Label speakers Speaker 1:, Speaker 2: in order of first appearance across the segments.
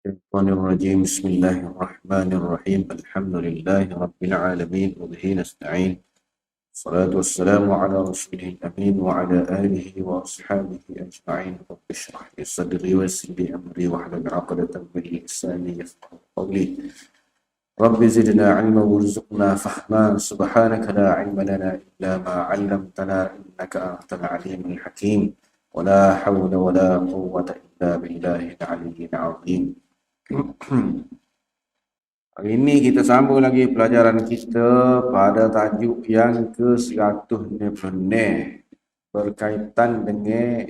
Speaker 1: الشيطان الرجيم بسم الله الرحمن الرحيم الحمد لله رب العالمين وبه نستعين الصلاة والسلام على رسوله الأمين وعلى آله وأصحابه أجمعين رب اشرح لي صدري ويسر لي أمري واحلل عقدة من لساني يفقهوا قولي رب زدنا علما وارزقنا فهما سبحانك لا علم لنا إلا ما علمتنا إنك أنت العليم الحكيم ولا حول ولا قوة إلا بالله العلي العظيم. Hari ini kita sambung lagi pelajaran kita pada tajuk yang ke-126 berkaitan dengan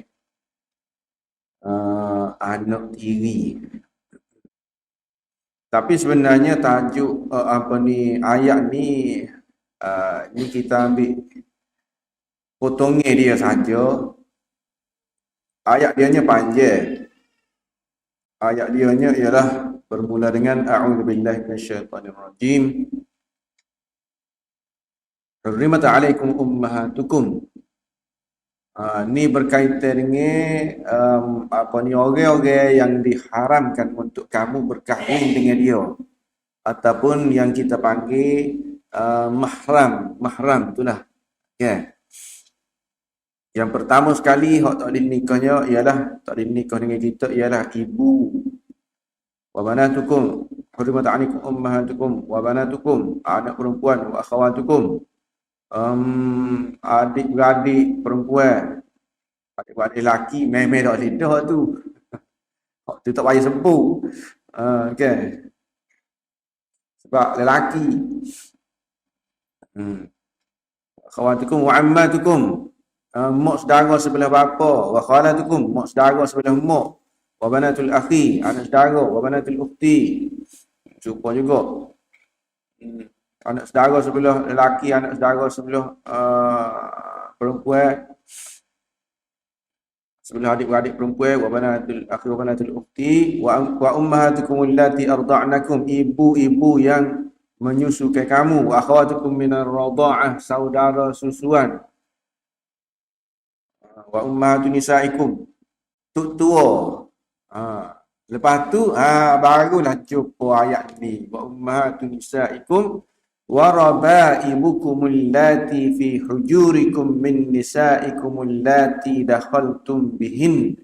Speaker 1: anak tiri. Tapi sebenarnya tajuk ayat ni ni kita ambil potongnya dia saja. Ayat dianya panjang. Ayat dianya ialah bermula dengan a'udzubillahi minasyaitonirrajim. Hurrimat 'alaikum ummahatukum. Ni berkaitan dengan orang-orang yang diharamkan untuk kamu berkahwin dengan dia ataupun yang kita panggil mahram itulah. Okay. Yang pertama sekali hak tak dinikahnya ialah tak dinikah dengan kita ialah ibu. Wa banatukum hurrimat 'alaikum ummahatukum wa banatukum, anak perempuan, wa akhawatukum, adik-beradik perempuan, adik-beradik lelaki memang tak lidah tu. Hak tu tak payah sebut. Okay. Sebab lelaki. Akhawatukum wa ammatukum, mak saudara sebelah bapa, wa khalatukum, mak saudara sebelah mak, wa banatul akhi, anak saudara, wa banatul ukhti. Cuba juga. Anak saudara sebelah lelaki, anak saudara sebelah perempuan, sebelah adik-beradik perempuan, wa banatul akhi wa banatul ukhti, wa ummahatukum allati arda'nakum, ibu-ibu yang menyusukan kamu, wa akhawatukum minar radha'ah, saudara susuan, wa ummahatu nisaikum, tua. Lepas tu barulah jumpa ayat ni, wa ummahatu nisaikum wa rabaibukum allati fi hujurikum min nisaikum allati dakhaltum bihin.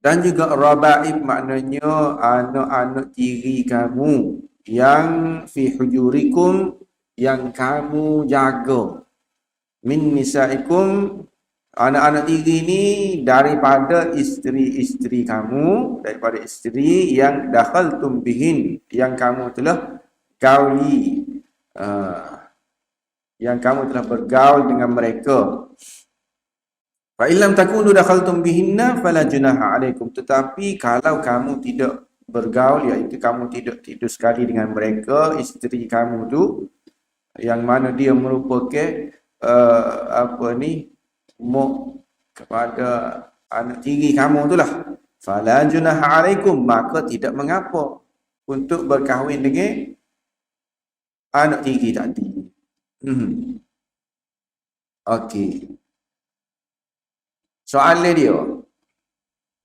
Speaker 1: Dan juga rabaib maknanya anak-anak tiri kamu yang fi hujurikum, yang kamu jaga. Min nisaikum, anak-anak tiri ni daripada isteri-isteri kamu, daripada isteri yang dakhaltum bihin, yang kamu telah gauli, yang kamu telah bergaul dengan mereka. Fa illam takunu dakhaltum bihinna fala junaha alaikum, tetapi kalau kamu tidak bergaul, iaitu kamu tidak tidur sekali dengan mereka, isteri kamu tu, yang mana dia merupakan mak kepada anak tiri kamu itulah, fala junaha alaikum, maka tidak mengapa untuk berkahwin dengan anak tiri tadi. Okey. Soalan dia,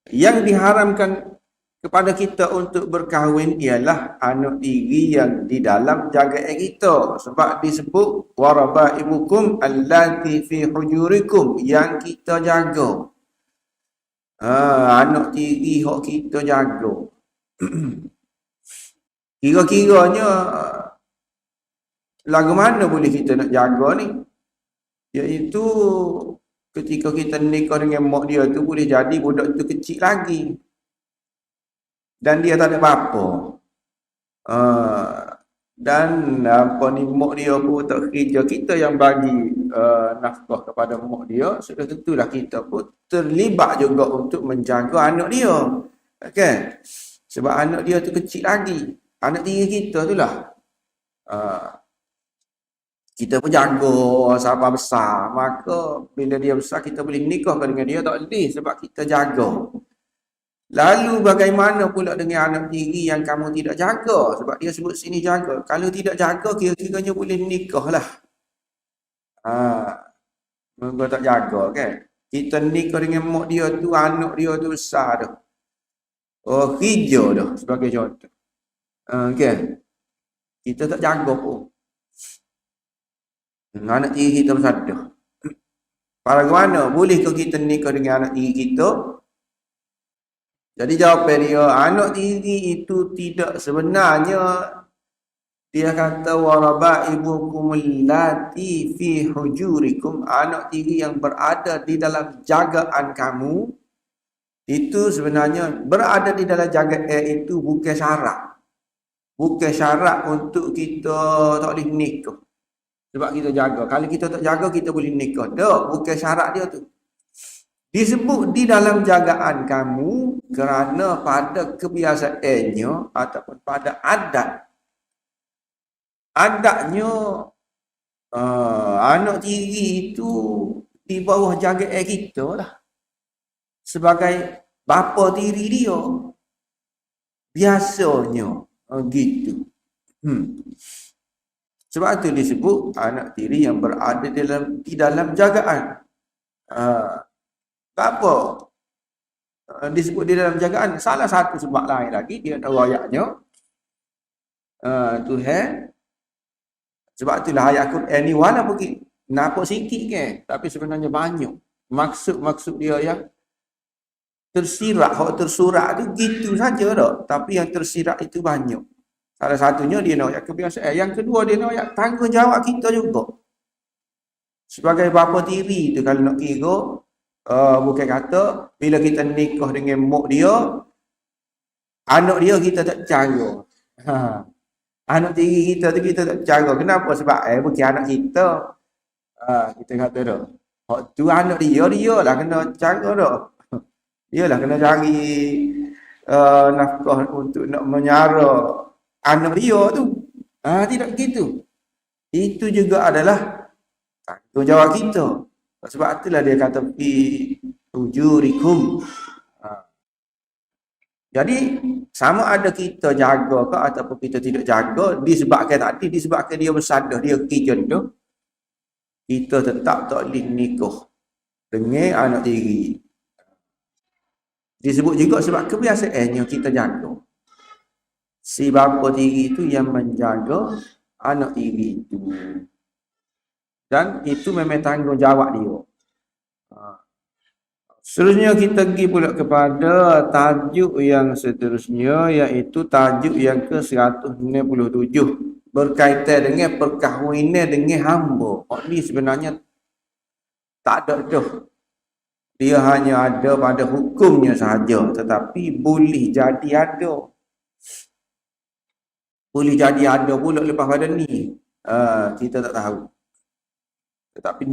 Speaker 1: yang diharamkan kepada kita untuk berkahwin ialah anak tiri yang di dalam jagaan kita, sebab disebut warabaibukum allati fi hujurikum, yang kita jaga. Anak tiri hak kita jaga. Kira-kiranya lagu mana boleh kita nak jaga ni? Iaitu ketika kita nikah dengan mak dia tu, boleh jadi budak tu kecil lagi dan dia tak ada apa-apa. Dan mak dia pun tak kerja, kita yang bagi nafkah kepada mak dia, sudah tentulah kita pun terlibat juga untuk menjaga anak dia. Okay? Sebab anak dia tu kecil lagi, anak tiri kita tu lah. Kita pun jaga sampai besar, maka bila dia besar kita boleh nikah dengan dia, tak boleh, sebab kita jaga. Lalu bagaimana pula dengan anak tiri yang kamu tidak jaga? Sebab dia sebut sini jaga. Kalau tidak jaga, kira-kiranya boleh nikah lah. Mereka tak jaga kan? Kita nikah dengan mak dia tu, anak dia tu besar dah. Oh, hijau dah sebagai contoh. Okey. Kita tak jaga pun. Anak tiri kita bersadah. Bagaimana? Bolehkah kita nikah dengan anak tiri kita? Jadi jawapan dia, anak tiri itu tidak sebenarnya. Dia kata waraba'ibukum allati fi hujurikum, anak tiri yang berada di dalam jagaan kamu itu sebenarnya berada di dalam jagaan itu bukan syarat. Bukan syarat untuk kita tak boleh nikah. Sebab kita jaga. Kalau kita tak jaga, kita boleh nikah. Tak, bukan syarat dia tu. Disebut di dalam jagaan kamu kerana pada kebiasaannya ataupun pada adatnya anak tiri itu di bawah jagaan kita lah. Sebagai bapa tiri dia. Biasanya gitu. Sebab itu disebut anak tiri yang berada di dalam jagaan. Apa? Disebut di dalam jagaan. Salah satu sebab lain lagi, dia tahu ayatnya. Tuhan. Sebab itulah ayat Quran ni walaupun nampak sikit kan. Tapi sebenarnya banyak. Maksud dia yang tersirat, tersurat tu gitu saja tak. Tapi yang tersirat itu banyak. Salah satunya dia nak ayat kebiasaan. Yang kedua dia nak ayat tanggungjawab kita juga. Sebagai bapa tiri tu kalau nak kira, bukan kata bila kita nikah dengan mak dia, anak dia kita tak jaga. Anak tiri kita tu kita tak jaga. Kenapa? Sebab bukan anak kita. Kita kata dah. Hak tu anak dia lah kena jaga dah. Dia lah kena cari nafkah untuk nak menyara anak dia tu. Tidak gitu. Itu juga adalah tanggungjawab kita. Sebab itulah dia kata fi ujurikum. Jadi sama ada kita jaga ke ataupun kita tidak jaga, disebabkan dia bersadah, dia kerja tu, kita tetap tak boleh nikah dengan anak tiri. Disebut juga sebab kebiasaannya kita jaga. Si bapa tiri itu yang menjaga anak tiri itu. Dan itu memang tanggungjawab dia. Seterusnya kita pergi pula kepada tajuk yang seterusnya, iaitu tajuk yang ke-197. Berkaitan dengan perkahwinan dengan hamba. Ini sebenarnya tak ada dah. Dia hanya ada pada hukumnya sahaja. Tetapi boleh jadi ada. Boleh jadi ada pula lepas pada ni. Kita tak tahu. Tetapi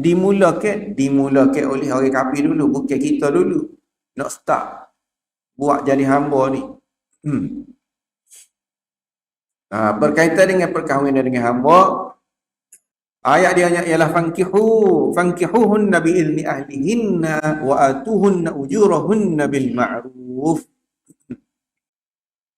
Speaker 1: dimulakan oleh orang kafir dulu. Bukan kita dulu. Nak start. Buat jadi hamba ni. Berkaitan dengan perkahwinan dengan hamba. Ayat dia ialah fankihuhunna bi'izni ahlihinna wa atuhunna ujurahunna bil ma'ruf.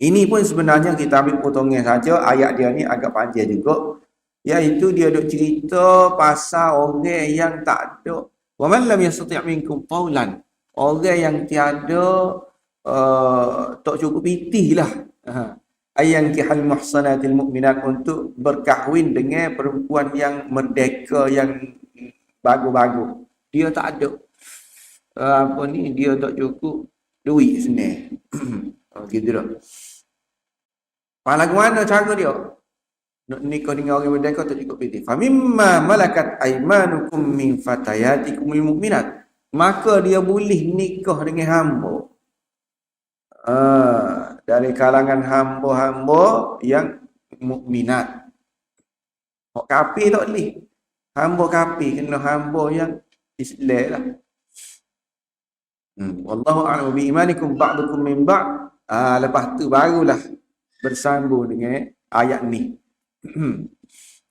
Speaker 1: Ini pun sebenarnya kita ambil potongan saja. Ayat dia ni agak panjang juga. Iaitu dia duk cerita pasal orang yang tak ada. Wa man lam yastati' minkum qawlan. Orang yang tiada tak cukup pitih lah. Ayyankihal muhsanatil mu'minat, untuk berkahwin dengan perempuan yang merdeka, yang bagus-bagus. Dia tak ada dia tak cukup duit sebenarnya. Gitu dah. Lagu mana cara dia? Nak nikah dengan orang merdeka tak cukup pitih. Famimma malakat aymanukum min fatayatikumul mu'minat. Maka dia boleh nikah dengan hamba. Dari kalangan hamba-hamba yang mukminat. Hak kafir tak boleh. Hamba kafir kena hamba yang Islam lah. Wallahu a'lam bi imanikum ba'dukum min ba'd. Lepas tu barulah bersambung dengan ayat ni.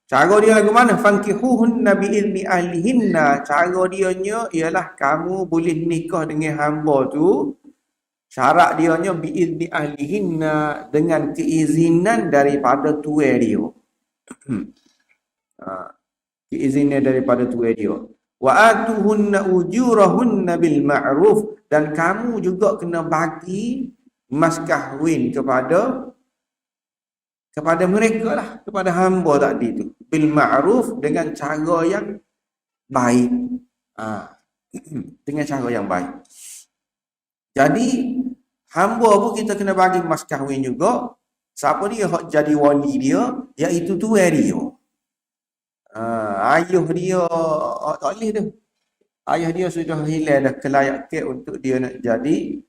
Speaker 1: Cara dia lagu mana? Fankihuhunna bi'izni ahlihinna. Cara dia ialah kamu boleh nikah dengan hamba tu. Syarat dia bi'izni ahlihinna, dengan keizinan daripada tuan dia. Keizinan daripada tuan dia. Wa atuhunna ujurahunna bil ma'ruf, dan kamu juga kena bagi mas kahwin kepada mereka lah, kepada hamba tadi tu, bil ma'ruf, dengan cara yang baik. Dengan cara yang baik. Jadi hamba pun kita kena bagi mas kahwin juga. Siapa dia hak jadi wali dia, iaitu tuan dia. Ayah dia tak boleh tu. Ayah dia sudah hilang dah kelayak ke untuk dia nak jadi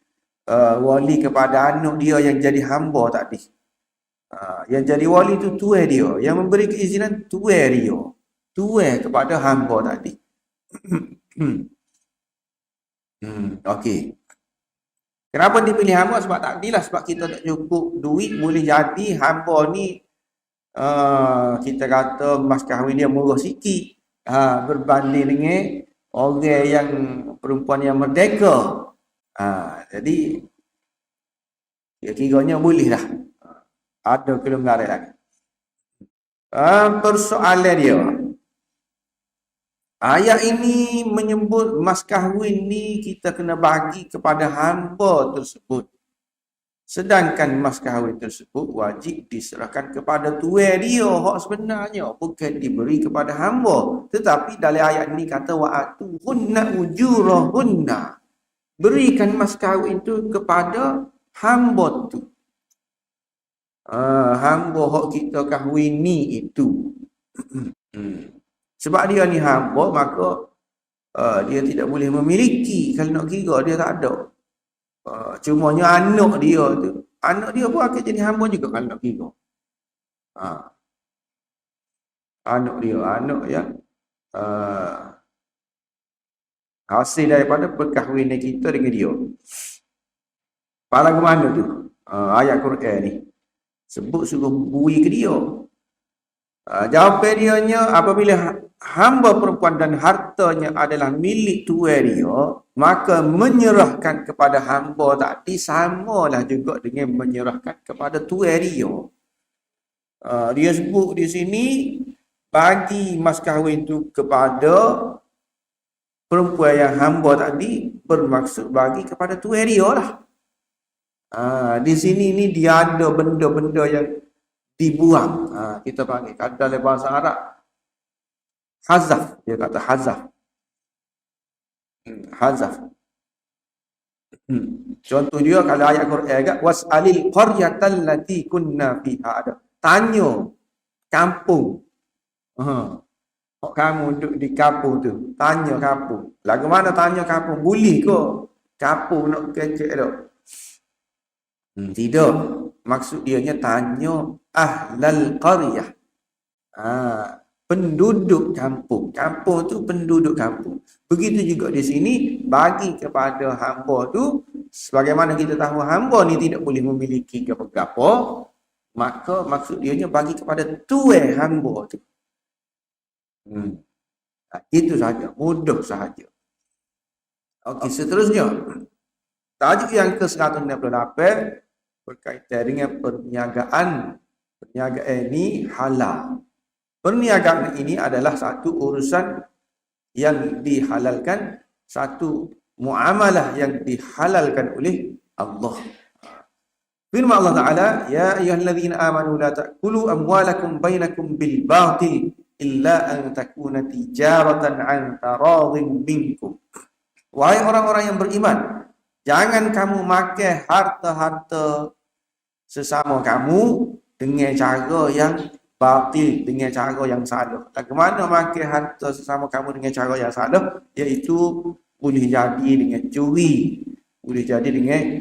Speaker 1: wali kepada anak dia yang jadi hamba tadi. Yang jadi wali tu tuan dia, yang memberi keizinan tuan dia. Tuan kepada hamba tadi. Okey. Kenapa dipilih hamba? Sebab tak adil lah. Sebab kita tak cukup duit, boleh jadi hamba ni kita kata mas kahwin dia murah sikit. Berbanding dengan orang yang perempuan yang merdeka. Jadi kiranya boleh lah. Ada kelonggaran lagi. Persoalan dia. Ayat ini menyebut mas kahwin ni kita kena bagi kepada hamba tersebut. Sedangkan mas kahwin tersebut wajib diserahkan kepada tuan dia hak sebenarnya, bukan diberi kepada hamba. Tetapi dalam ayat ini kata wa'atuhunna ujurahunna. Berikan mas kahwin itu kepada hamba tu. Hamba hak kita kahwini itu. Sebab dia ni hamba, maka dia tidak boleh memiliki. Kalau nak kira dia tak ada. Cumanya anak dia pun akan jadi hamba juga kalau nak kira. Anak yang hasil daripada perkahwinan kita dengan dia. Pada mana tu? Ayat Quran ni sebut suruh bui ke dia. Jawapan dia apabila hamba perempuan dan hartanya adalah milik tuan dia, maka menyerahkan kepada hamba tadi samalah juga dengan menyerahkan kepada tuan dia. Dia sebut di sini bagi mas kahwin tu kepada perempuan yang hamba tadi, bermaksud bagi kepada tuan dia lah. Di sini ni dia ada benda-benda yang dibuang. Kita panggil dalam bahasa Arab hazaf, dia kata hazaf. Hazaf. Contoh dia kalau ayat Quran agak was'alil qaryatal lati kunna fiha, ada tanya kampung. Kamu duduk di kampung tu, tanya kampung. Lagu mana tanya kampung? Boleh ke kampung nak kecek tak? Tidak. Maksud dianya tanya ahlal qaryah. Penduduk kampung. Kampung tu penduduk kampung. Begitu juga di sini bagi kepada hamba tu, sebagaimana kita tahu hamba ni tidak boleh memiliki apa-apa, maka maksud dianya bagi kepada tuan hamba tu. Itu saja, mudah sahaja. Okey, seterusnya. Tajuk yang ke-168 berkaitan dengan perniagaan. Perniagaan ini halal. Perniagaan ini adalah satu urusan yang dihalalkan, satu muamalah yang dihalalkan oleh Allah. Firman Allah Ta'ala, ya ayyuhalladzina amanu la ta'kulu amwalakum bainakum bil batil illa an takuna tijaratan an taradhin minkum. Wahai orang-orang yang beriman, jangan kamu makan harta-harta sesama kamu dengan cara yang batil, dengan cara yang salah. Bagaimana makan harta sesama kamu dengan cara yang salah? Iaitu boleh jadi dengan curi, boleh jadi dengan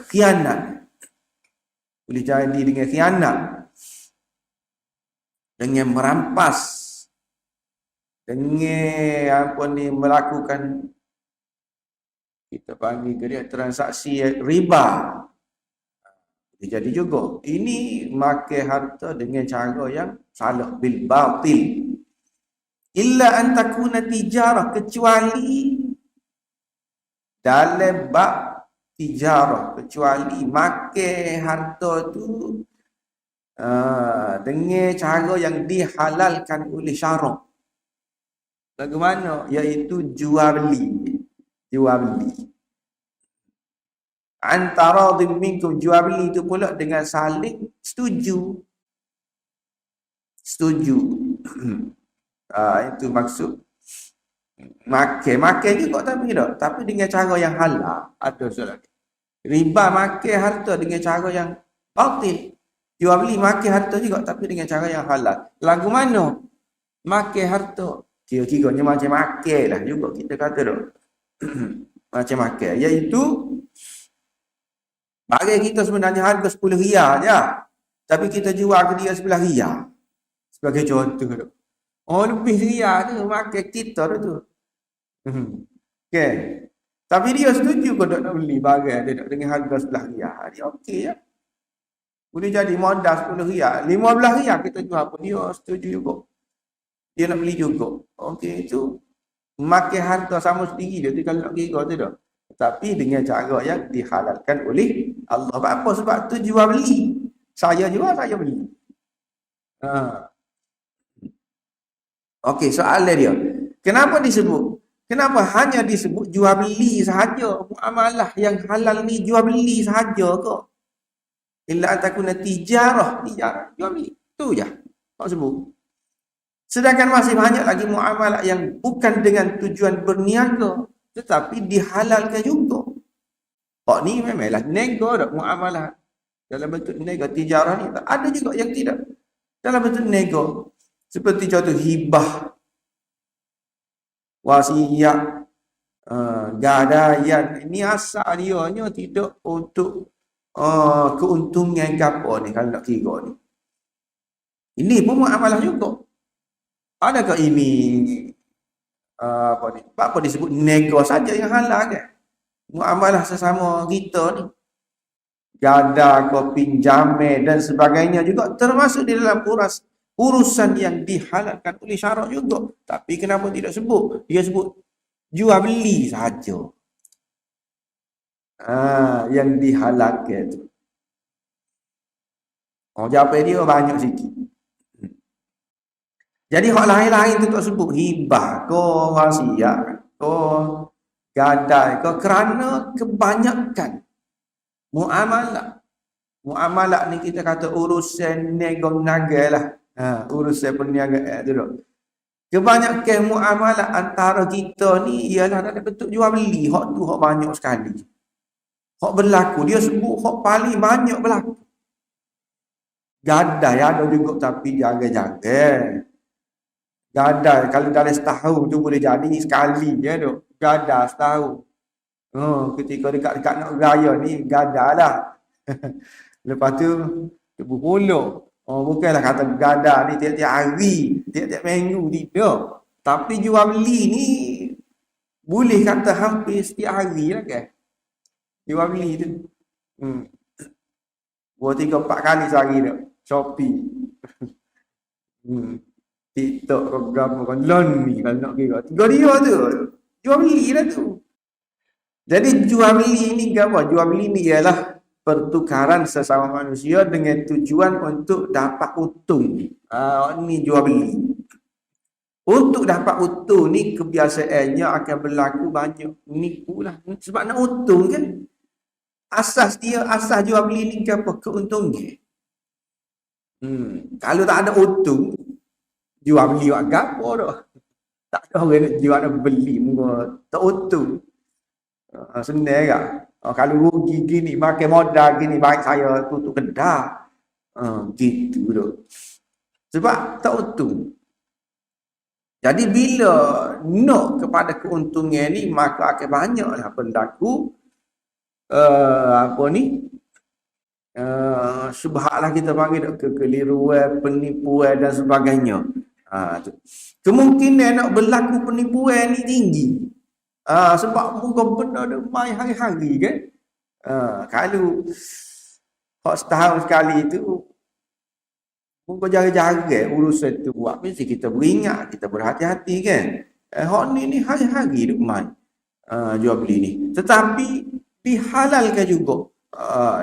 Speaker 1: khianat, boleh jadi dengan khianat, dengan merampas, dengan melakukan, kita panggil dia transaksi riba. Jadi juga ini makan harta dengan cara yang salah, bil batil. Illa an takuna tijarah, kecuali dalam bab tijarah, kecuali makan harta tu dengan cara yang dihalalkan oleh syarak. Bagaimana? Iaitu jual beli. Antara minkum, jual beli itu pula dengan saling setuju. Setuju. Itu maksud makan juga tapi tak. Tapi dengan cara yang halal. Ada soalan. Riba makan harta dengan cara yang batil. Jual beli makan harta juga tapi dengan cara yang halal. Lagu mana? Makan harta. Kira-kiranya macam makan lah juga kita kata tak. Macam makan. Iaitu barang kita sebenarnya harga 10 riyal je. Tapi kita jual ke dia 11 riyal. Sebagai contoh tu. Oh, lebih riyal tu makan kita tu. Okay. Tapi dia setuju kau nak beli barang dia dengan harga 11 riyal. Dia okey ya. Boleh jadi modal 10 riyal. 15 riyal kita jual pun dia setuju juga. Dia nak beli juga. Okey, itu makan harta sama sendiri dia tu kalau nak kira tu dah. Tapi dengan cara yang dihalalkan oleh Allah. Apa sebab tu jual beli. Saya jual, saya beli. Okey, soalan dia. Kenapa disebut? Kenapa hanya disebut jual beli sahaja? Muamalah yang halal ni jual beli sahaja ke? Illa antakuna tijarah, jual beli. Tu je. Tak sebut. Sedangkan masih banyak lagi muamalah yang bukan dengan tujuan berniaga, tetapi dihalalkan juga. Oh ni memanglah nego dak muamalah dalam bentuk nego tijarah ni. Ada juga yang tidak dalam bentuk nego. Seperti contoh hibah, wasiat, gadaian. Ini asal dianya tidak untuk keuntungan ke apa ni kalau nak kira ni. Ini pun muamalah juga. Adakah ini apa disebut nego saja yang halal kan? Muamalah sesama kita ni. Gada, pinjaman dan sebagainya juga termasuk di dalam urusan yang dihalalkan oleh syarak juga. Tapi kenapa tidak sebut? Dia sebut jual beli saja. Yang dihalalkan tu. Jawapan dia banyak sikit. Jadi hak lain-lain tu tak sebut hibah ke wasiat ke gadai ke kerana kebanyakan muamalah ni kita kata urusan nego-naga lah. Urusan perniagaan tu dah. Kebanyakan muamalah antara kita ni ialah dalam bentuk jual beli. Hak tu hak banyak sekali. Hak berlaku dia sebut hak paling banyak berlaku. Gadai ada juga tapi jaga-jaga. Gadai kalau dalam setahun tu boleh jadi sekali je tu. Gadai setahun. Ketika dekat-dekat nak raya ni gadai lah. Lepas tu berpuluh. Bukanlah kata gadai ni tiap-tiap hari, tiap-tiap minggu tidak. Tapi jual beli ni boleh kata hampir setiap hari lah kan. Jual beli tu. 2, 3, 4 kali sehari tu. Shopee. TikTok program loan ni kalau nak kira. 3 dia tu. Jual beli lah tu. Jadi jual beli ni apa? Jual beli ni ialah pertukaran sesama manusia dengan tujuan untuk dapat untung. Ni jual beli. Untuk dapat untung ni kebiasaannya akan berlaku banyak nipu lah. Sebab nak untung kan. Asas jual beli ni apa? Keuntungan. Kalau tak ada untung, jual beli buat apa dah. Tak ada orang nak jual nak beli muka tak untung. Senang kan? Kalau rugi gini, makan modal gini, baik saya tutup kedai. Gitu tu. Sebab tak untung. Jadi bila nak kepada keuntungan ni, maka akan banyaklah berlaku subhatlah kita panggil kekeliruan, penipuan dan sebagainya. Kemungkinan nak berlaku penipuan ni tinggi. Sebab muka benda dia main hari-hari kan. Kalau hak setahun sekali tu muka jarang-jarang urusan tu buat, mesti kita beringat, kita berhati-hati kan. Hak ni hari-hari dia main jual beli ni. Tetapi dihalalkan juga.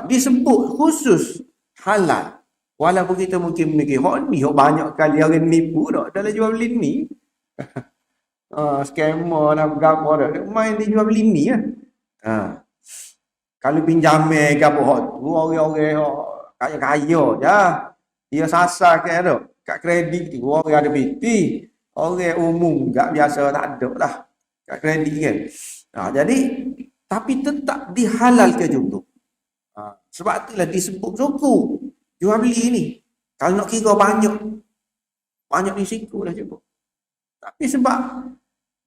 Speaker 1: Disebut khusus halal. Walaupun kita mungkin mikir hak ni hak banyak kali orang nipu dah dalam jual beli ni. Scammer lah berapa dah main di jual beli ni kan. Kalau pinjaman ke apa tu orang-orang kaya-kaya je. Dia sasar ke tu. Kat kredit tu orang ada biti. Orang umum enggak biasa tak ada lah. Kat kredit kan. Jadi tapi tetap dihalalkan juga. Sebab itulah disebut suku. Jual beli ni. Kalau nak kira banyak risiko dah juga. Tapi sebab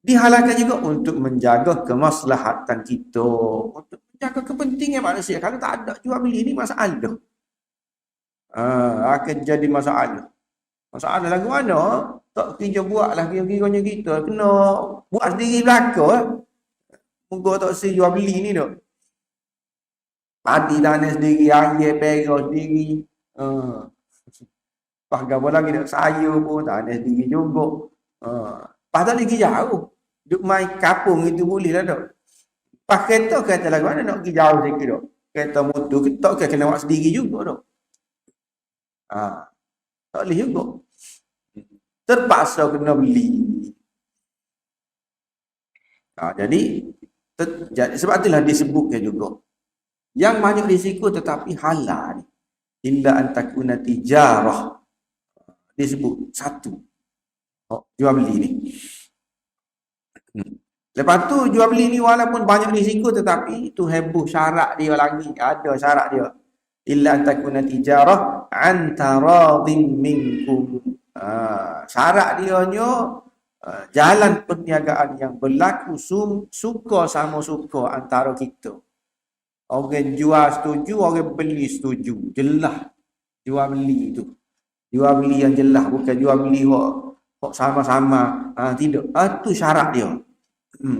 Speaker 1: dihalalkan juga untuk menjaga kemaslahatan kita, untuk menjaga kepentingan manusia. Kalau tak ada jual beli ni masalah. Akan jadi masalah. Masalah lagu mana? Tak kerja buat lah kira-kiranya kita. Kena buat sendiri belakang. Moga tak si jual beli ni tu. Padi tanah sendiri, air perak sendiri. Pakai apa lagi nak sayur pun tanah sendiri juga. Pasal lagi jauh. Duk main kapung itu boleh lah tak. Pas kereta kata lagu mana nak pergi jauh sikit tak. Kereta motor kita kena buat sendiri juga tak. Tak boleh juga. Terpaksa kena beli. Jadi sebab itulah disebutkan juga. Yang banyak risiko tetapi halal. Illa antakuna tijarah. Disebut satu. Jual beli ni. Lepas tu jual beli ni walaupun banyak risiko tetapi itu heboh syarat dia lagi. Ada syarat dia. Illa antakuna tijarah antaradhim minkum. Syarat dia jalan perniagaan yang berlaku suka sama suka antara kita. Orang jual setuju, orang beli setuju. Jelas jual beli tu. Jual beli yang jelas, bukan jual beli kok sama-sama. Tidak. Itu syarat dia.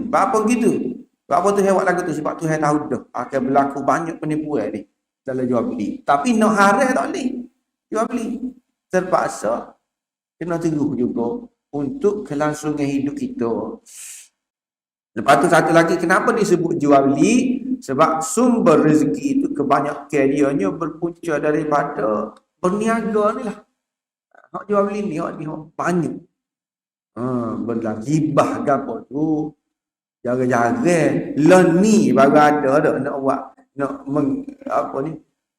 Speaker 1: Apa gitu? Apa tu hewan lagu tu? Sebab tu saya tahu dah akan berlaku banyak penipuan ni dalam jual beli. Tapi nak haram tak boleh. Jual beli. Terpaksa kena teguh juga untuk kelangsungan hidup kita. Lepas tu satu lagi, kenapa disebut jual beli? Sebab sumber rezeki itu kebanyakan dianya berpunca daripada berniaga ni lah. Hak jual beli ni, hak banyak. Bergibah ke apa tu. Jarang-jarang. Lah ni baru ada dah nak buat. Nak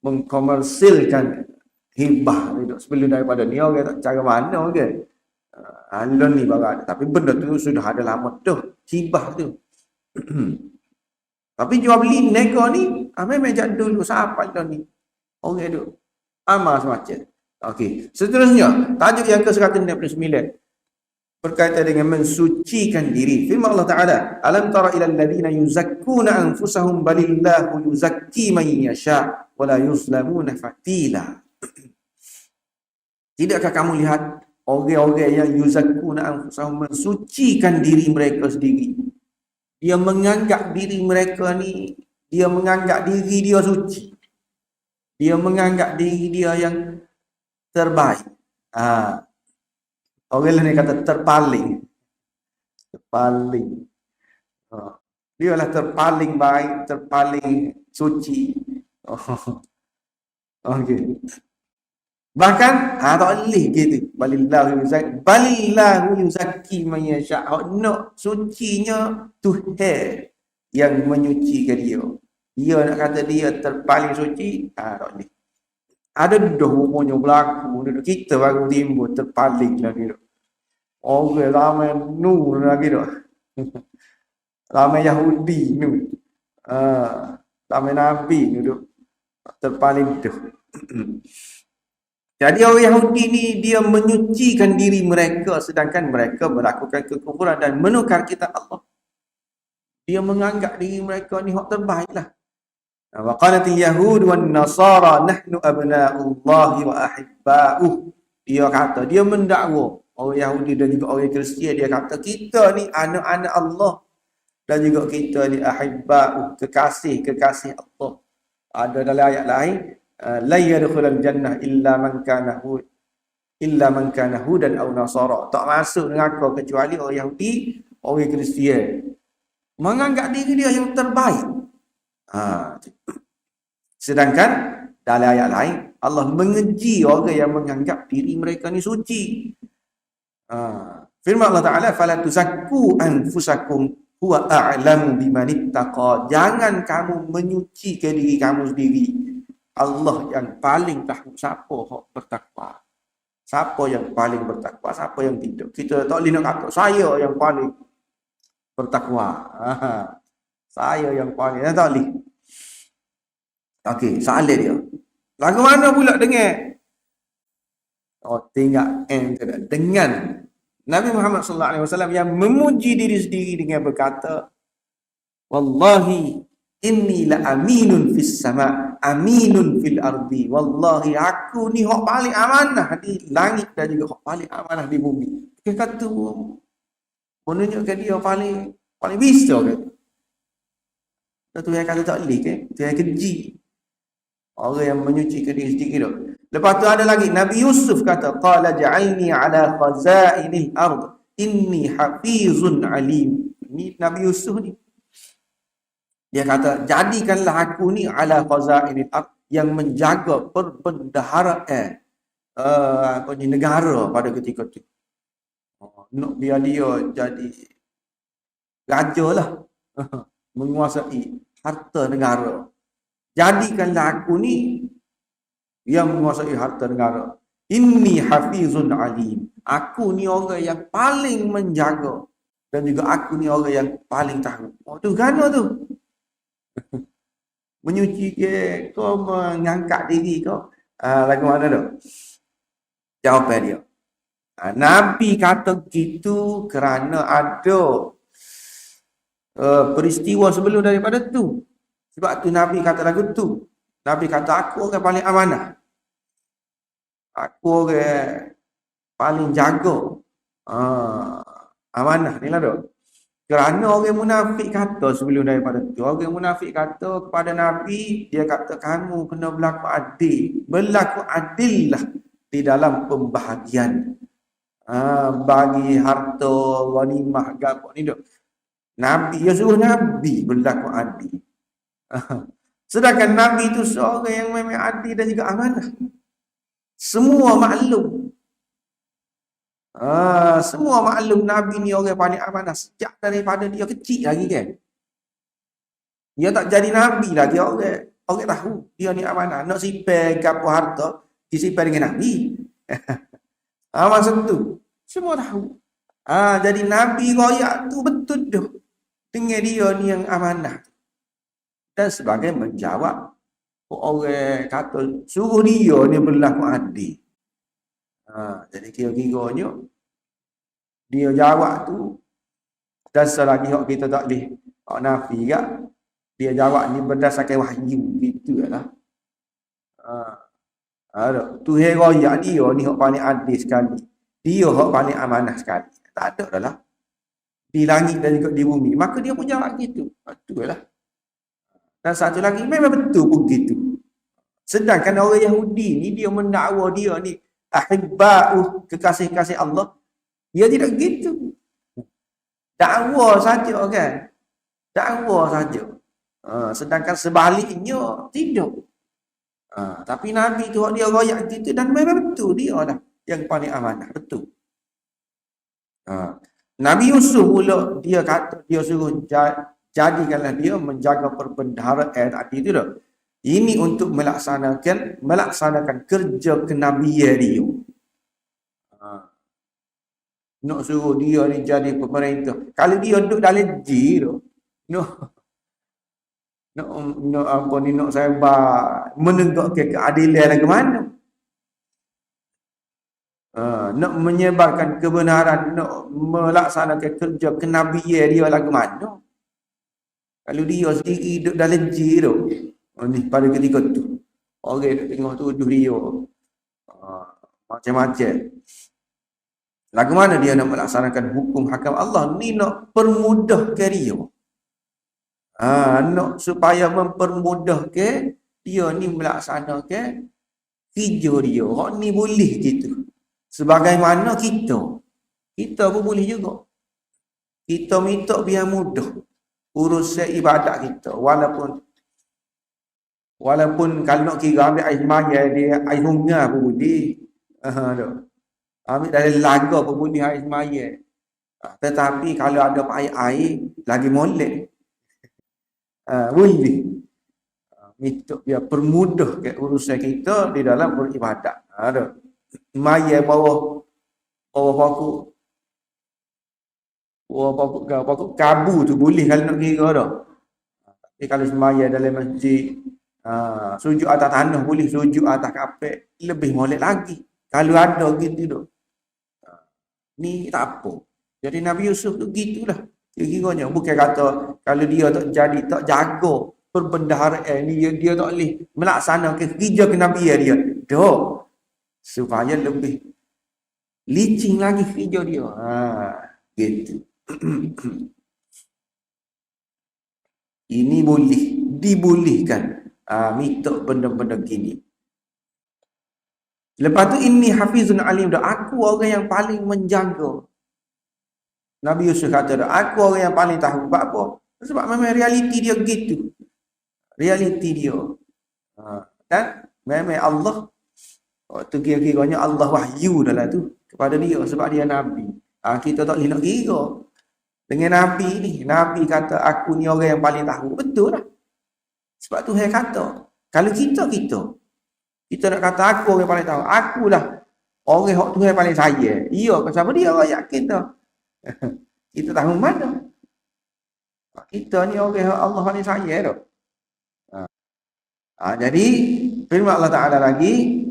Speaker 1: mengkomersilkan hibah ni. Sebelum daripada ni orang tak cara mana ke. Lah ni baru ada. Tapi benda tu sudah ada lama dah. Hibah tu. Tapi jual beli nego ni memang jadul sampai dah ni. Orang tu amal semacam. Okey. Seterusnya, tajuk yang ke-169 berkaitan dengan mensucikan diri. Firman Allah Taala, "Alam tara ilal ladzina yuzakkuna anfusahum balillahu yuzakki man yasha wa la yuzlamuna fatila." Tidakkah kamu lihat orang-orang yang yuzakkuna anfusahum mensucikan diri mereka sendiri? Dia menganggap diri mereka ni, dia menganggap diri dia suci. Dia menganggap diri dia yang terbaik. Orang lain kata terpaling. Terpaling. Dia lah terpaling baik, terpaling suci. Okey. Bahkan tak boleh gitu. Balillahu yuzakki man yasha. Nak sucinya Tuhan yang menyucikan dia. Dia nak kata dia terpaling suci, tak boleh. Ada dah umurnya berlaku, kita baru timbul terpaling lagi tu. Orang ramai nur lagi tu. Ramai Yahudi ni. Ramai Nabi ni tu. Terpaling tu. Jadi orang Yahudi ni dia menyucikan diri mereka sedangkan mereka melakukan kekufuran dan menukar kitab Allah. Dia menganggap diri mereka ni hak terbaik lah. Wa qalatil yahud wan nasara nahnu abna'ullahi wa ahibba'uh. Dia kata, dia mendakwa orang Yahudi dan juga orang Kristian, dia kata kita ni anak-anak Allah dan juga kita ni ahibba'uh, kekasih Allah. Ada dalam ayat lain, la yadkhulul jannah illa man kana hudan aw nasara. Tak masuk neraka kecuali orang Yahudi, orang Kristian. Menganggap diri dia yang terbaik. Sedangkan dalam ayat lain Allah mengeji orang yang menganggap diri mereka ni suci. Firman Allah Taala, "Fala tuzakku anfusakum huwa a'lamu bimanittaqa. Jangan kamu menyucikan diri kamu sendiri. Allah yang paling tahu siapa yang bertakwa. Siapa yang paling bertakwa, siapa yang tidak. Kita tak boleh nak kata saya yang paling bertakwa. Saya yang paling, tak boleh. Okey, soalan dia. Lagu mana pula dengar? Oh, tinggal dengan Nabi Muhammad sallallahu alaihi wasallam yang memuji diri sendiri dengan berkata, wallahi inni la aminun fis sama, aminun fil ardi. Wallahi aku ni hak paling amanah di langit dan juga hak paling amanah di bumi. Dia kata menunjukkan dia paling bisa kan. Tu yang kata tak boleh kan? Tu yang keji. Orang yang menyucikan diri sendiri tu. Lepas tu ada lagi Nabi Yusuf kata, qala ja'alni ala khazainil ard inni hafizun alim. Ni Nabi Yusuf ni. Dia kata, jadikanlah aku ni ala khazainil ard, yang menjaga perbendaharaan negara pada ketika tu. Nak biar dia jadi raja lah. Menguasai harta negara. Jadikanlah aku ni yang menguasai harta negara. Inni hafizun alim. Aku ni orang yang paling menjaga. Dan juga aku ni orang yang paling tahu. Oh tu kan tu. Menyuci ke, kau mengangkat diri kau. Lagu mana tu? Jawapan dia. Nabi kata gitu kerana ada peristiwa sebelum daripada tu. Sebab tu Nabi kata lagu tu. Nabi kata aku orang paling amanah. Aku orang paling jaga amanah ni lah tu. Kerana orang munafik kata sebelum daripada tu. Orang munafik kata kepada Nabi, dia kata kamu kena berlaku adil. Berlaku adil lah di dalam pembahagian. Bagi harta, ghanimah, gapok ni tu. Nabi, dia suruh Nabi berlaku adil. Sedangkan Nabi itu seorang yang memang adil dan juga amanah. Semua maklum. Semua maklum Nabi ni orang paling amanah sejak daripada dia kecil lagi kan. Dia tak jadi Nabi lagi, orang tahu dia ni amanah. Nak simpan gapo harta, disimpan dengan Nabi. Maksud tu semua tahu. Jadi Nabi royak tu betul dah. Dengan dia ni yang amanah. Dan sebagai menjawab orang kata suruh dia ni berlaku adil. Jadi kira-kiranya dia jawab tu dan selagi hak kita tak boleh hak nafi kan, dia jawab ni berdasarkan wahyu gitu lah. Tuhan royak dia ni hak paling adil sekali. Dia hak paling amanah sekali. Tak ada dah lah. Di langit dan juga di bumi. Maka dia pun jawab gitu. Betul lah. Dan satu lagi, memang betul pun gitu. Sedangkan orang Yahudi ni, dia mendakwa dia ni ahibba'u, kekasih-kasih Allah. Dia tidak gitu. Dakwa saja kan. Dakwa saja. Sedangkan sebaliknya, tidak. Tapi Nabi tu, dia royak gitu dan memang betul dia lah yang paling amanah. Betul. Nabi Yusuf pula, dia kata, dia suruh jadikanlah dia menjaga perbendaharaan tadi itu dah. Ini untuk melaksanakan kerja kenabian dia. Nak suruh dia ni jadi pemerintah. Kalau dia duduk dalam jir, nak sabar menegakkan keadilan ke mana? Nak menyebarkan kebenaran, nak melaksanakan kerja kenabian dia lagu mana? Kalau dia sendiri duduk dalam jir tu, ni pada ketika tu, orang duduk tengok tuduh dia macam-macam. Lagu mana dia nak melaksanakan hukum hakam Allah ni, nak permudahkan dia. Nak supaya mempermudahkan dia ni melaksanakan kerja dia. Hak ni boleh gitu. Sebagaimana kita pun boleh juga. Kita minta biar mudah urusan ibadat kita, walaupun kalau nak kira ambil air semaya dia air sungai pun boleh. Ambil dari laga pun boleh air semaya. Tetapi kalau ada air lagi molek. Boleh. Itu dia permudah ke urusan kita di dalam beribadat. Ada. Maya bawah pokok kabu tu boleh kalau nak kira dah. Tapi kalau semaya dalam masjid, sujud atas tanah boleh, sujud atas kapek lebih molek lagi. Kalau ada gitu tu. Ni tak apa. Jadi Nabi Yusuf tu gitulah. Kira-kiranya bukan kata kalau dia tak jadi tak jaga perbendaharaan dia tak boleh melaksanakan kerja kenabian dia. Dah. Supaya lebih licin lagi kerja dia. Gitu. Ini boleh, dibolehkan. Minta benda-benda gini. Lepas tu inni hafizun alim dah. Aku orang yang paling menjaga. Nabi Yusuf kata dah, aku orang yang paling tahu. Sebab apa? Sebab memang realiti dia gitu. Realiti dia. Dan memang Allah, waktu kira-kiranya Allah wahyu dalam tu kepada dia sebab dia Nabi. Kita tak boleh nak kira. Dengan Nabi ni, Nabi kata aku ni orang yang paling tahu. Betul lah. Sebab tu saya kata, kalau kita nak kata aku orang yang paling tahu. Akulah orang yang Tuhan paling sayang. Iya, siapa dia orang yakin tu. Kita tahu mana. Kita ni orang yang Allah paling sayang tu. Jadi firman Allah Ta'ala lagi,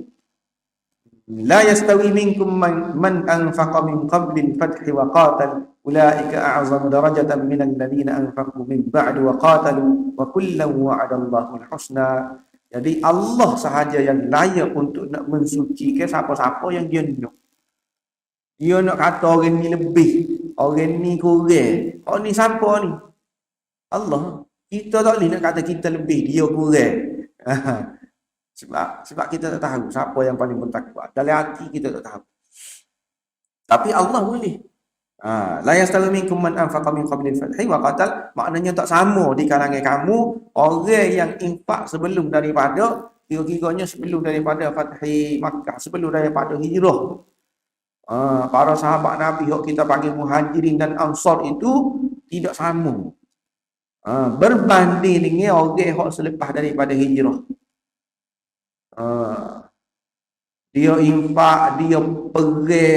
Speaker 1: la yastawi minkum man anfaqa min qabli al-fathi wa qatal ulaika a'zamu darajatan min alladhina anfaqu min ba'du wa qatalu wa kullan wa'ada Allahu al-husna. Jadi Allah sahaja yang layak untuk nak mensucikan siapa-siapa yang dia nak. Dia nak kata orang ni lebih, orang ni kurang. Orang ni siapa ni? Allah. Kita tak boleh nak kata kita lebih, dia kurang. Sebab kita tak tahu siapa yang paling bertakwa. Dalam hati kita tak tahu. Tapi Allah boleh. La yastawi minkum man anfaqa min qabli al-fathi wa qatal, maknanya tak sama di kalangan kamu orang yang infak sebelum daripada kira-kiranya sebelum daripada Fathi Makkah, sebelum daripada hijrah. Para sahabat Nabi yang kita panggil Muhajirin dan Ansar itu tidak sama. Berbanding dengan orang yang selepas daripada hijrah. Dia infak, dia pergi,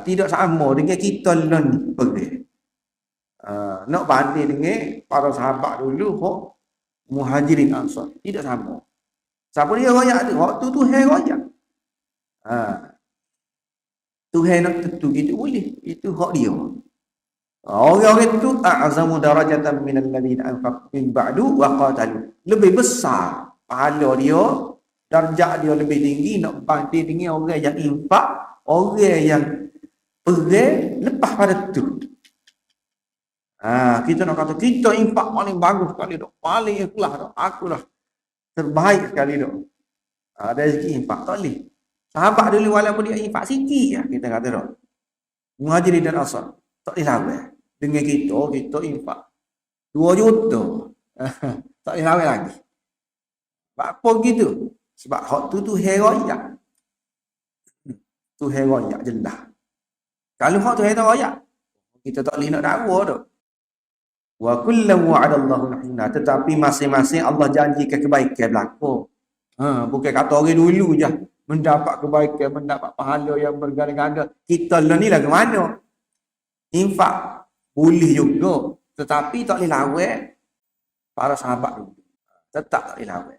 Speaker 1: tidak sama dengan kita ni pergi. Nak banding dengan para sahabat dulu hok Muhajirin Ansar, tidak sama. Siapa dia royak tu? Waktu tu hai royak. Tuhan nak tentu gitu boleh. Itu hak dia. Orang-orang itu a'zamu darajatan minal ladzina anfaqu min ba'du wa qatalu. Lebih besar pahala dia, darjat dia lebih tinggi nak banding dengan orang yang infak, orang yang pergi lepas pada tu. Kita nak kata kita infak paling bagus sekali dah, paling ikhlas dah, aku dah terbaik sekali dah. Dari segi infak tak boleh. Sahabat dulu walaupun dia infak sikit ya, kita kata dah. Muhajirin dan Ansar tak boleh lawan. Dengan kita infak 2 juta. Tak boleh lawan lagi. Sebab apa gitu? Sebab hak tu heroyak. Tu heroyak jelas. Kalau hak tu heroyak, kita tak boleh nak dakwa dah. Wa kullu wa'adallahu al-husna, tetapi masing-masing Allah janjikan kebaikan berlaku. Bukan kata orang dulu je mendapat kebaikan, mendapat pahala yang berganda-ganda. Kita ni lah ke mana? Infak boleh juga, tetapi tak boleh lawan para sahabat dulu. Tetap tak boleh lawan.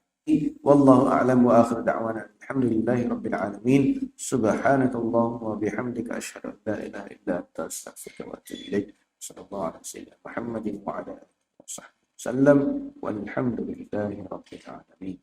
Speaker 1: Wallahu a'lam wa akhir da'wana alhamdulillahi rabbil alamin. Subhanakallahumma wa bihamdika asyhadu an la ilaha illa anta astaghfiruka wa atubu ilaik. Sallallahu alaihi wasallam Muhammadin wa ala alihi wasallam walhamdulillahi rabbil alamin.